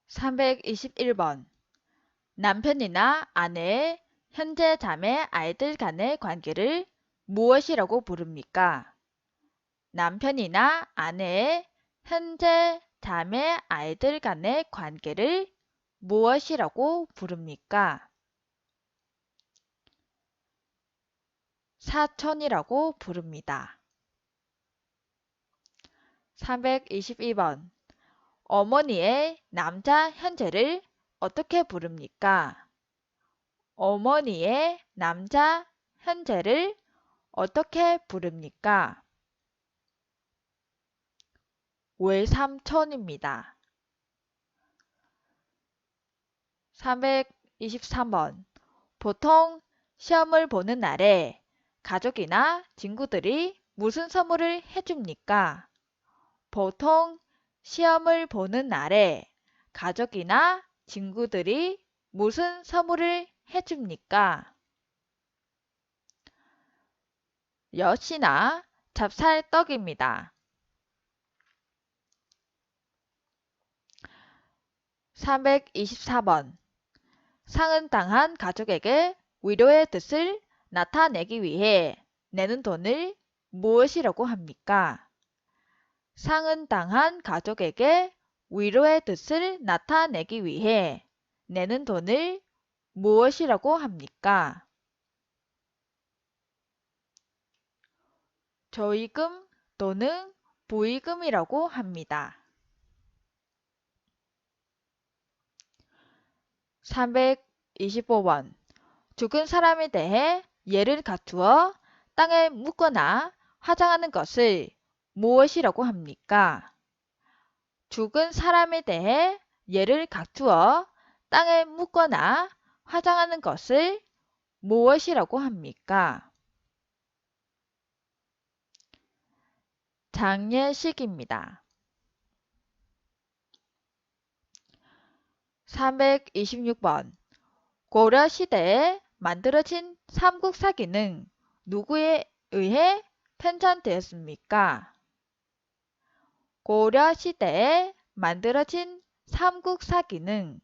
321번. 남편이나 아내의 현재 자매 아이들 간의 관계를 무엇이라고 부릅니까? 남편이나 아내의 현재 자매 아이들 간의 관계를 무엇이라고 부릅니까? 사촌이라고 부릅니다. 322번. 어머니의 남자 현재를 어떻게 부릅니까? 어머니의 남자 현재를 어떻게 부릅니까? 외삼촌입니다. 323번. 보통 시험을 보는 날에 가족이나 친구들이 무슨 선물을 해줍니까? 보통 시험을 보는 날에 가족이나 친구들이 무슨 선물을 해줍니까? 엿이나 찹쌀떡입니다. 324번. 상흔 당한 가족에게 위로의 뜻을 나타내기 위해 내는 돈을 무엇이라고 합니까? 상흔 당한 가족에게 위로의 뜻을 나타내기 위해 내는 돈을 무엇이라고 합니까? 조의금 또는 부의금이라고 합니다. 325번. 죽은 사람에 대해 예를 갖추어 땅에 묻거나 화장하는 것을 무엇이라고 합니까? 죽은 사람에 대해 예를 갖추어 땅에 묻거나 화장하는 것을 무엇이라고 합니까? 장례식입니다. 326번. 고려시대에 만들어진 삼국사기는 누구에 의해 편찬되었습니까? 고려시대에 만들어진 삼국사기는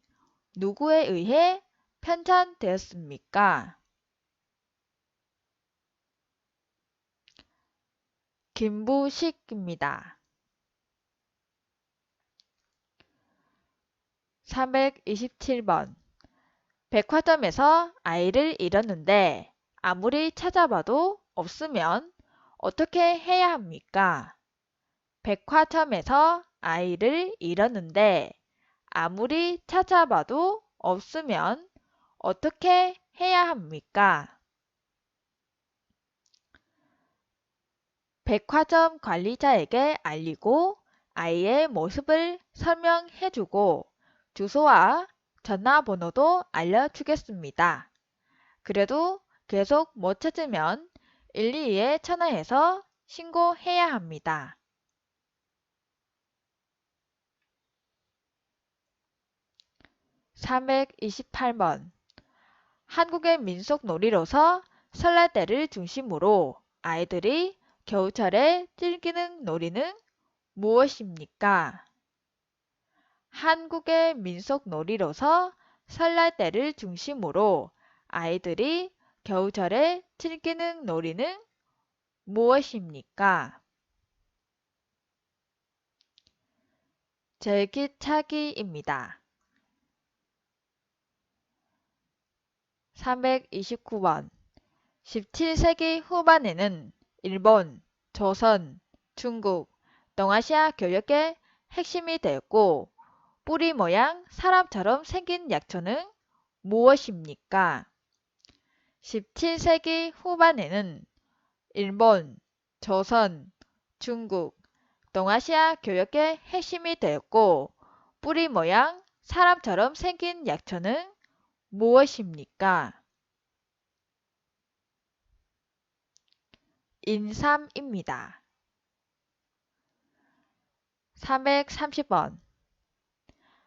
누구에 의해 편찬되었습니까? 김부식입니다. 327번. 백화점에서 아이를 잃었는데 아무리 찾아봐도 없으면 어떻게 해야 합니까? 백화점에서 아이를 잃었는데 아무리 찾아봐도 없으면 어떻게 해야 합니까? 백화점 관리자에게 알리고 아이의 모습을 설명해주고 주소와 전화번호도 알려주겠습니다. 그래도 계속 못 찾으면 112에 전화해서 신고해야 합니다. 328번. 한국의 민속놀이로서 설날때를 중심으로 아이들이 겨울철에 즐기는 놀이는 무엇입니까? 한국의 민속놀이로서 설날때를 중심으로 아이들이 겨울철에 즐기는 놀이는 무엇입니까? 제기차기입니다. 329번. 17세기 후반에는 일본, 조선, 중국, 동아시아 교역의 핵심이 되었고 뿌리 모양 사람처럼 생긴 약초는 무엇입니까? 17세기 후반에는 일본, 조선, 중국, 동아시아 교역의 핵심이 되었고 뿌리 모양 사람처럼 생긴 약초는 무엇입니까? 인삼입니다. 330번.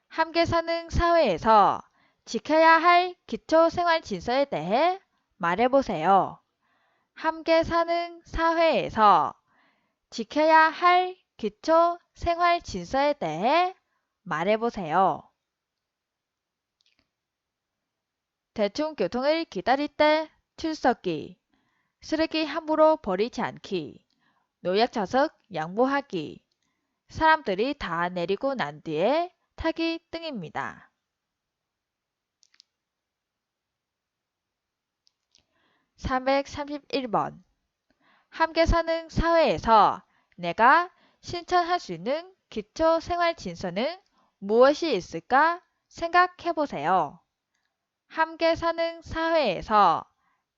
함께 사는 사회에서 지켜야 할 기초생활질서에 대해 말해보세요. 함께 사는 사회에서 지켜야 할 기초생활질서에 대해 말해보세요. 대중교통을 기다릴 때 출석기, 쓰레기 함부로 버리지 않기, 노약자석 양보하기, 사람들이 다 내리고 난 뒤에 타기 등입니다. 331번. 함께 사는 사회에서 내가 실천할 수 있는 기초생활진서는 무엇이 있을까 생각해보세요. 함께 사는 사회에서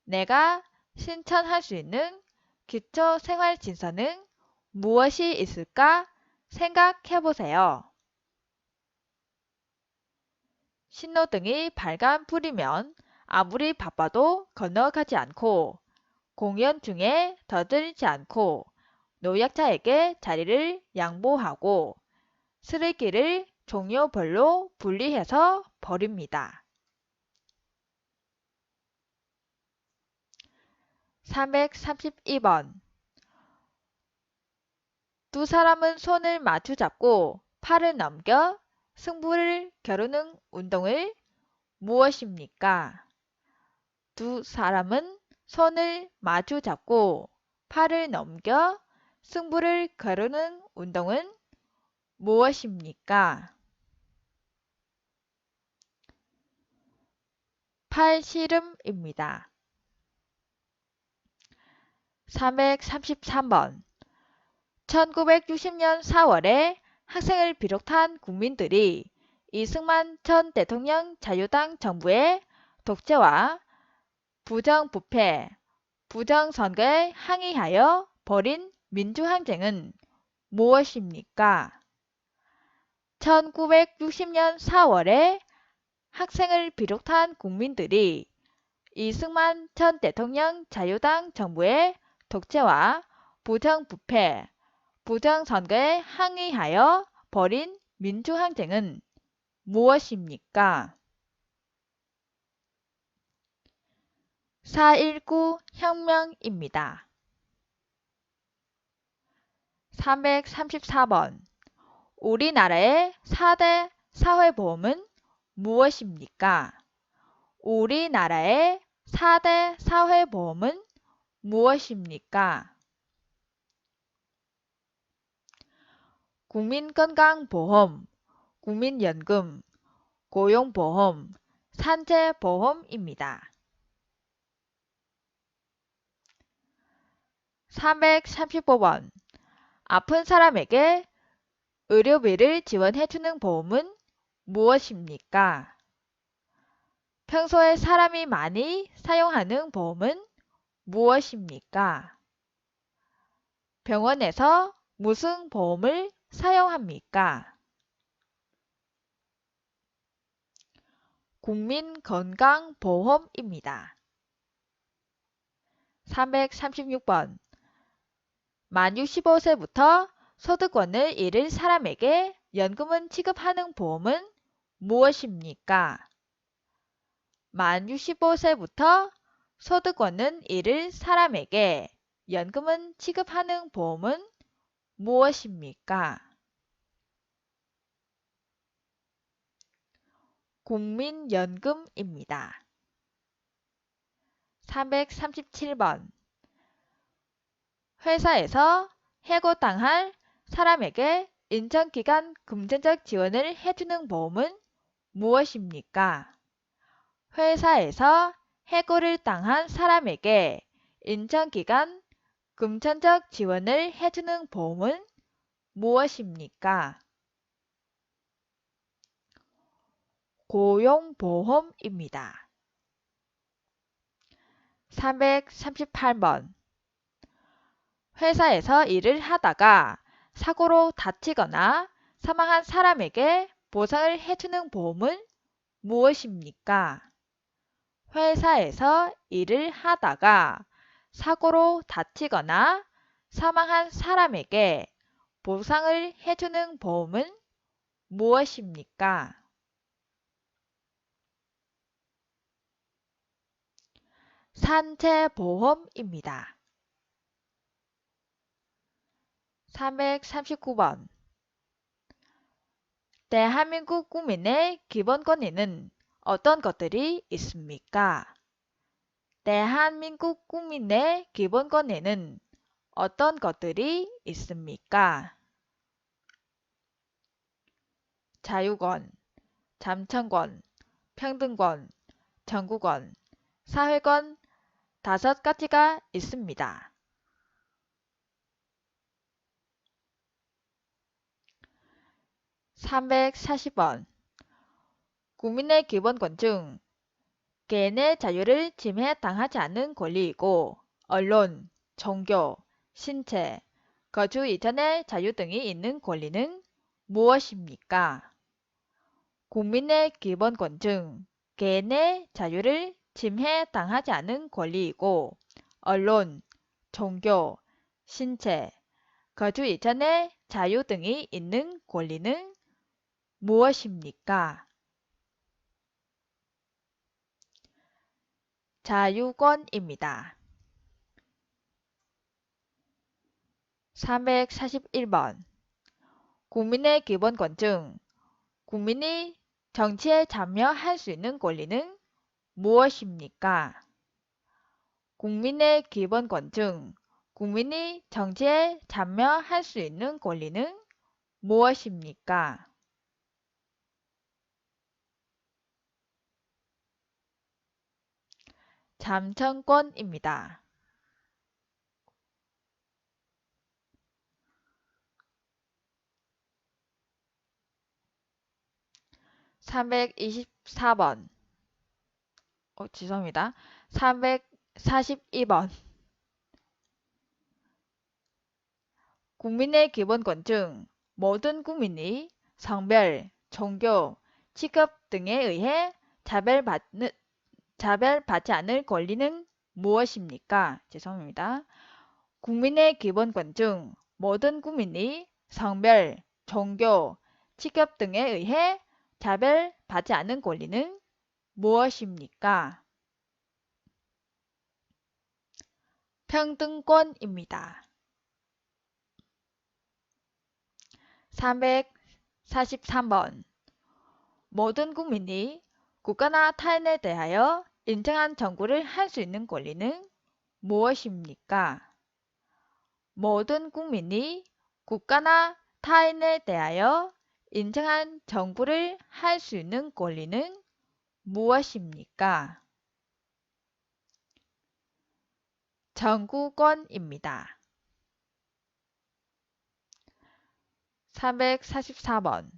내가 실천할 수 있는 기초생활진서는 무엇이 있을까 생각해보세요. 신호등이 빨간 불이면 아무리 바빠도 건너가지 않고 공연 중에 더들지 않고 노약자에게 자리를 양보하고 쓰레기를 종류별로 분리해서 버립니다. 332번. 두 사람은 손을 마주 잡고 팔을 넘겨 승부를 겨루는 운동을 무엇입니까? 두 사람은 손을 마주 잡고 팔을 넘겨 승부를 겨루는 운동은 무엇입니까? 팔씨름입니다. 333번. 1960년 4월에 학생을 비롯한 국민들이 이승만 전 대통령 자유당 정부의 독재와 부정부패, 부정선거에 항의하여 벌인 민주항쟁은 무엇입니까? 1960년 4월에 학생을 비롯한 국민들이 이승만 전 대통령 자유당 정부의 독재와 부정부패, 부정선거에 항의하여 벌인 민주항쟁은 무엇입니까? 4.19 혁명입니다. 334번. 우리나라의 4대 사회보험은 무엇입니까? 우리나라의 4대 사회보험은 무엇입니까? 국민건강보험, 국민연금, 고용보험, 산재보험입니다. 335번. 아픈 사람에게 의료비를 지원해주는 보험은 무엇입니까? 평소에 사람이 많이 사용하는 보험은 무엇입니까? 병원에서 무슨 보험을 사용합니까? 국민건강보험입니다. 336번. 만 65세부터 소득권을 잃을 사람에게 연금을 지급하는 보험은 무엇입니까? 만 65세부터 소득권을 잃을 사람에게 연금을 지급하는 보험은 무엇입니까? 국민연금입니다. 337번. 회사에서 해고당할 사람에게 인정기간 금전적 지원을 해주는 보험은 무엇입니까? 회사에서 해고를 당한 사람에게 인정기간 금전적 지원을 해주는 보험은 무엇입니까? 고용보험입니다. 338번. 회사에서 일을 하다가 사고로 다치거나 사망한 사람에게 보상을 해주는 보험은 무엇입니까? 회사에서 일을 하다가 사고로 다치거나 사망한 사람에게 보상을 해주는 보험은 무엇입니까? 산재보험입니다. 339번. 대한민국 국민의 기본 권리는 어떤 것들이 있습니까? 대한민국 국민의 기본권에는 어떤 것들이 있습니까? 자유권, 잠청권, 평등권, 정구권, 사회권 5가지가 있습니다. 340번. 국민의 기본권 중 개인의 자유를 침해당하지 않는 권리이고 언론, 종교, 신체, 거주 이전의 자유 등이 있는 권리는 무엇입니까? 국민의 기본권 중 개인의 자유를 침해당하지 않는 권리이고 언론, 종교, 신체, 거주 이전의 자유 등이 있는 권리는 무엇입니까? 자유권입니다. 341번. 국민의 기본권 중 국민이 정치에 참여할 수 있는 권리는 무엇입니까? 국민의 기본권 중 국민이 정치에 참여할 수 있는 권리는 무엇입니까? 잠청권입니다. 324번. 죄송합니다. 342번. 국민의 기본권 중 모든 국민이 성별, 종교, 직업 등에 의해 차별받지 않을 권리는 무엇입니까? 죄송합니다. 국민의 기본권 중 모든 국민이 성별, 종교, 직업 등에 의해 차별받지 않은 권리는 무엇입니까? 평등권입니다. 343번. 모든 국민이 국가나 타인에 대하여 인정한 청구를 할 수 있는 권리는 무엇입니까? 모든 국민이 국가나 타인에 대하여 인정한 청구를 할 수 있는 권리는 무엇입니까? 청구권입니다. 344번.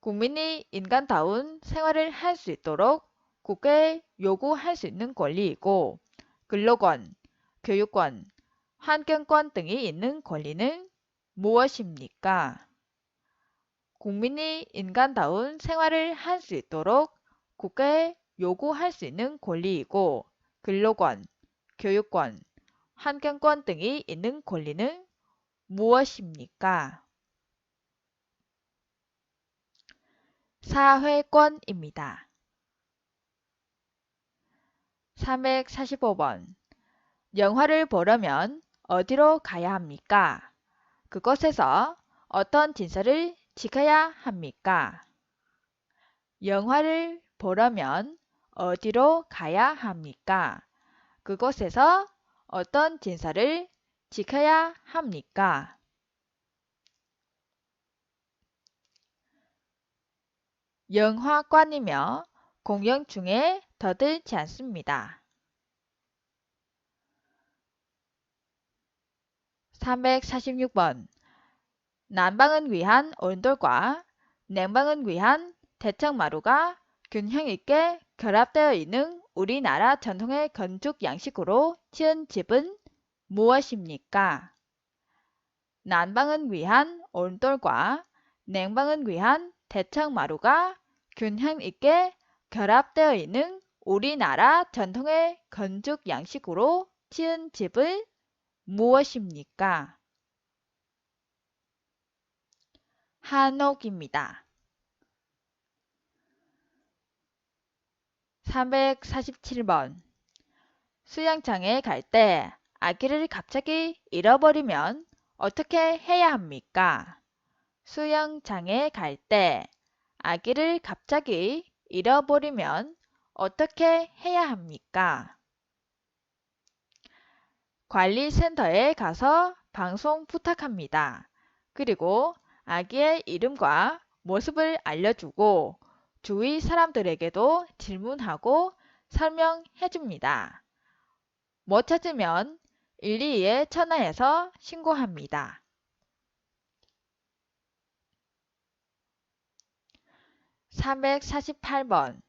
국민이 인간다운 생활을 할 수 있도록 국가에 요구할 수 있는 권리이고 근로권, 교육권, 환경권 등이 있는 권리는 무엇입니까? 국민이 인간다운 생활을 할 수 있도록 국가에 요구할 수 있는 권리이고 근로권, 교육권, 환경권 등이 있는 권리는 무엇입니까? 사회권입니다. 345번. 영화를 보려면 어디로 가야 합니까? 그곳에서 어떤 진서를 지켜야 합니까? 영화를 보려면 어디로 가야 합니까? 그곳에서 어떤 진서를 지켜야 합니까? 영화관이며 공연 중에 더들지 않습니다. 346번. 난방을 위한 온돌과 냉방을 위한 대청마루가 균형 있게 결합되어 있는 우리나라 전통의 건축 양식으로 지은 집은 무엇입니까? 난방을 위한 온돌과 냉방을 위한 대청마루가 균형 있게 결합되어 있는 우리나라 전통의 건축 양식으로 지은 집은 무엇입니까? 한옥입니다. 347번. 수영장에 갈 때 아기를 갑자기 잃어버리면 어떻게 해야 합니까? 수영장에 갈 때 아기를 갑자기 잃어버리면 어떻게 해야 합니까? 관리센터에 가서 방송 부탁합니다. 그리고 아기의 이름과 모습을 알려주고 주위 사람들에게도 질문하고 설명해 줍니다. 못 찾으면 122에 전화해서 신고합니다. 348번.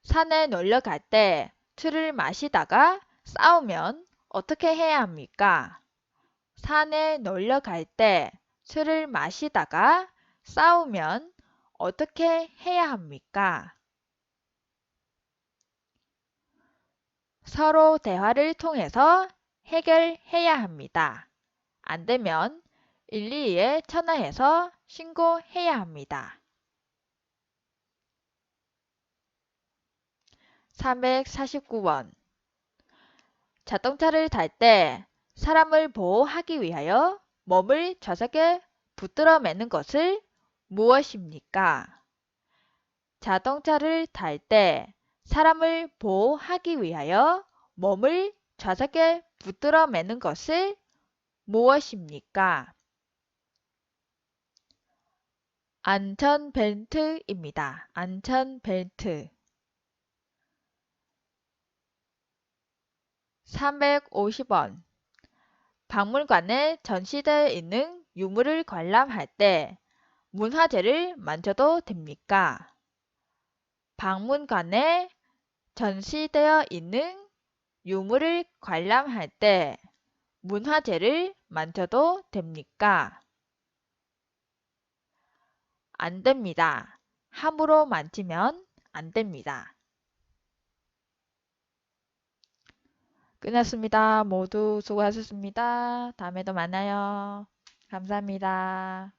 산에 놀러 갈 때 술을 마시다가 싸우면 어떻게 해야 합니까? 산에 놀러 갈 때 술을 마시다가 싸우면 어떻게 해야 합니까? 서로 대화를 통해서 해결해야 합니다. 안 되면 122에 전화해서 신고해야 합니다. 349번. 자동차를 탈 때 사람을 보호하기 위하여 몸을 좌석에 붙들어 매는 것을 무엇입니까? 자동차를 탈 때 사람을 보호하기 위하여 몸을 좌석에 붙들어 매는 것을 무엇입니까? 안전벨트입니다. 안전벨트. 350원. 박물관에 전시되어 있는 유물을 관람할 때 문화재를 만져도 됩니까? 박물관에 전시되어 있는 유물을 관람할 때 문화재를 만져도 됩니까? 안 됩니다. 함부로 만지면 안 됩니다. 끝났습니다. 모두 수고하셨습니다. 다음에도 만나요. 감사합니다.